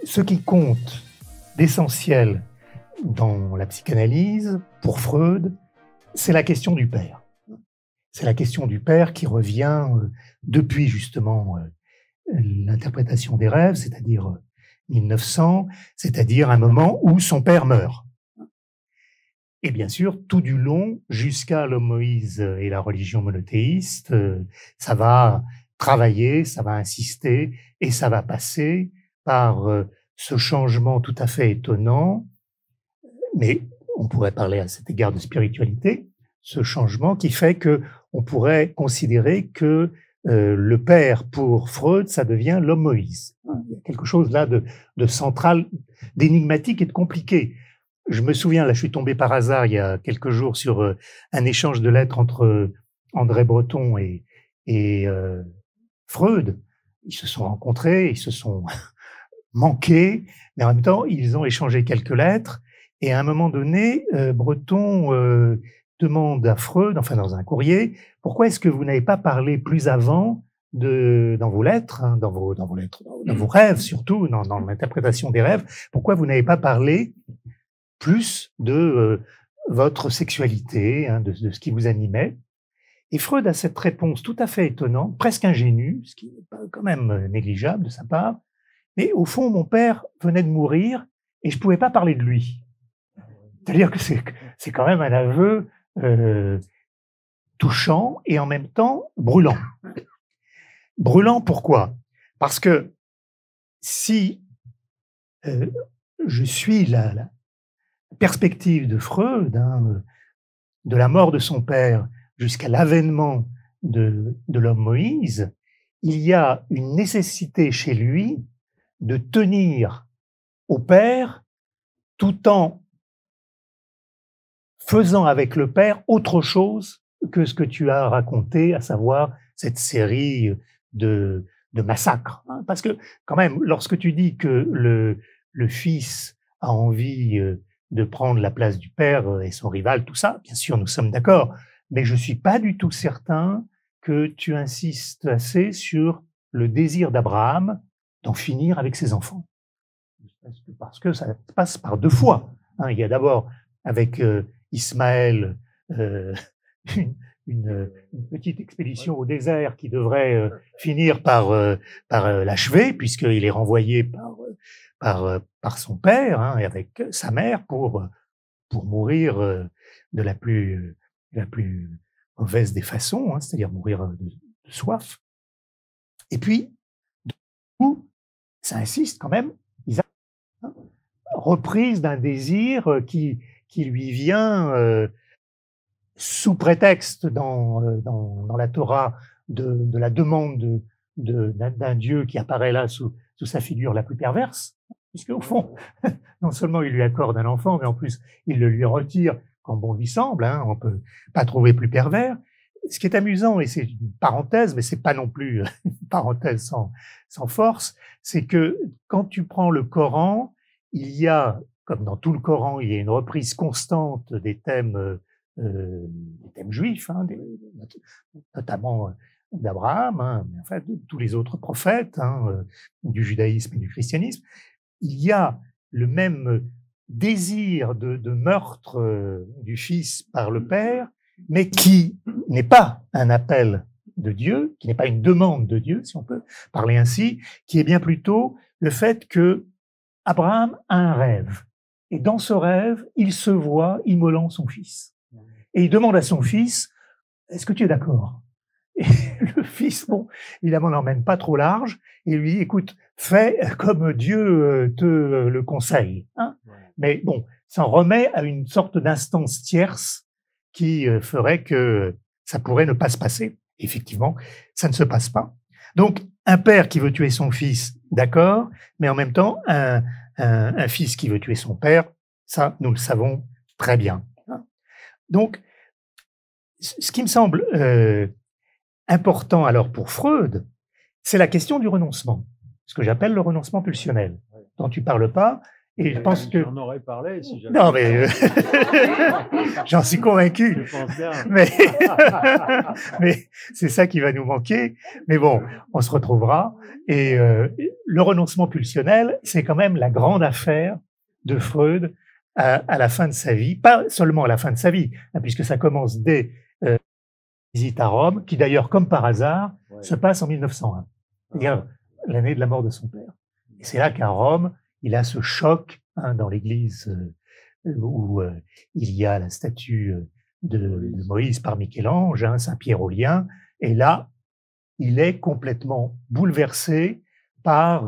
Ce qui compte d'essentiel dans la psychanalyse, pour Freud, c'est la question du père. C'est la question du père qui revient depuis justement l'interprétation des rêves, c'est-à-dire 1900, c'est-à-dire un moment où son père meurt. Et bien sûr, tout du long, jusqu'à l'homme Moïse et la religion monothéiste, ça va travailler, ça va insister, et ça va passer par ce changement tout à fait étonnant, mais on pourrait parler à cet égard de spiritualité, ce changement qui fait que on pourrait considérer que le père, pour Freud, ça devient l'homme Moïse. Il y a quelque chose là de central, d'énigmatique et de compliqué. Je me souviens, là, je suis tombé par hasard il y a quelques jours sur un échange de lettres entre André Breton et Freud. Ils se sont rencontrés, ils se sont manqués, mais en même temps, ils ont échangé quelques lettres. Et à un moment donné, Breton demande à Freud, enfin dans un courrier, pourquoi est-ce que vous n'avez pas parlé plus avant dans vos lettres, hein, dans vos rêves surtout, dans l'interprétation des rêves, pourquoi vous n'avez pas parlé plus de votre sexualité, hein, de ce qui vous animait? Et Freud a cette réponse tout à fait étonnante, presque ingénue, ce qui n'est pas quand même négligeable de sa part. Mais au fond, mon père venait de mourir et je pouvais pas parler de lui. C'est-à-dire que c'est quand même un aveu touchant et en même temps brûlant. Brûlant, pourquoi? Parce que si je suis la perspective de Freud, hein, de la mort de son père jusqu'à l'avènement de l'homme Moïse, il y a une nécessité chez lui de tenir au père tout en faisant avec le père autre chose que ce que tu as raconté, à savoir cette série de massacres. Parce que quand même, lorsque tu dis que le fils a envie de prendre la place du père et son rival, tout ça, bien sûr, nous sommes d'accord, mais je suis pas du tout certain que tu insistes assez sur le désir d'Abraham d'en finir avec ses enfants. Parce que ça passe par deux fois. Il y a d'abord avec Ismaël une petite expédition au désert qui devrait finir par l'achever, puisqu'il est renvoyé par son père, hein, et avec sa mère pour mourir de la plus mauvaise des façons, hein, c'est-à-dire mourir de soif. Et puis, ça insiste quand même, reprise d'un désir qui lui vient sous prétexte dans la Torah de la demande d'un Dieu qui apparaît là sous sa figure la plus perverse, puisque au fond, non seulement il lui accorde un enfant, mais en plus il le lui retire quand bon lui semble, hein, on peut pas trouver plus pervers. Ce qui est amusant, et c'est une parenthèse, mais c'est pas non plus une parenthèse sans force, c'est que quand tu prends le Coran, il y a, comme dans tout le Coran, il y a une reprise constante des thèmes juifs, hein, notamment d'Abraham, hein, mais en fait de tous les autres prophètes, hein, du judaïsme et du christianisme. Il y a le même désir de meurtre du fils par le père, mais qui n'est pas un appel de Dieu, qui n'est pas une demande de Dieu, si on peut parler ainsi, qui est bien plutôt le fait que Abraham a un rêve. Et dans ce rêve, il se voit immolant son fils. Et il demande à son fils, est-ce que tu es d'accord? Et le fils, bon, évidemment, n'emmène pas trop large, et lui dit, écoute, fais comme Dieu te le conseille. Hein. Mais bon, ça en remet à une sorte d'instance tierce qui ferait que ça pourrait ne pas se passer. Effectivement, ça ne se passe pas. Donc, un père qui veut tuer son fils, d'accord, mais en même temps, un fils qui veut tuer son père, ça, nous le savons très bien. Donc, ce qui me semble important alors pour Freud, c'est la question du renoncement, ce que j'appelle le renoncement pulsionnel, dont tu parles pas, Et je pense que... J'en aurais parlé si j'avais... Non, mais j'en suis convaincu. Je pense bien. Mais c'est ça qui va nous manquer. Mais bon, on se retrouvera. Et le renoncement pulsionnel, c'est quand même la grande affaire de Freud à la fin de sa vie. Pas seulement à la fin de sa vie, hein, puisque ça commence dès visite à Rome, qui d'ailleurs, comme par hasard, se passe en 1901. C'est-à-dire l'année de la mort de son père. Et c'est là qu'à Rome, il a ce choc hein, dans l'église où il y a la statue de Moïse par Michel-Ange, hein, Saint-Pierre aux Liens, et là, il est complètement bouleversé par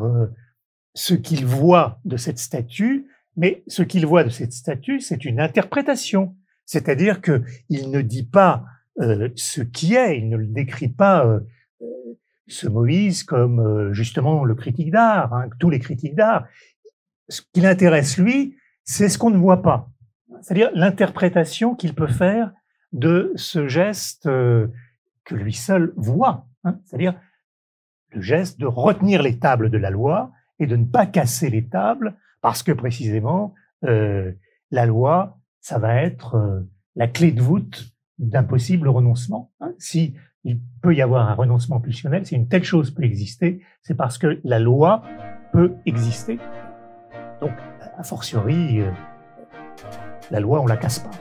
ce qu'il voit de cette statue, mais ce qu'il voit de cette statue, c'est une interprétation. C'est-à-dire qu'il ne dit pas ce qui est, il ne le décrit pas ce Moïse comme justement le critique d'art, hein, tous les critiques d'art. Ce qui l'intéresse, lui, c'est ce qu'on ne voit pas. C'est-à-dire l'interprétation qu'il peut faire de ce geste que lui seul voit. Hein, c'est-à-dire le geste de retenir les tables de la loi et de ne pas casser les tables parce que précisément la loi, ça va être la clé de voûte d'un possible renoncement. Hein. Si il peut y avoir un renoncement pulsionnel, si une telle chose peut exister, c'est parce que la loi peut exister. Donc, a fortiori, la loi, on la casse pas.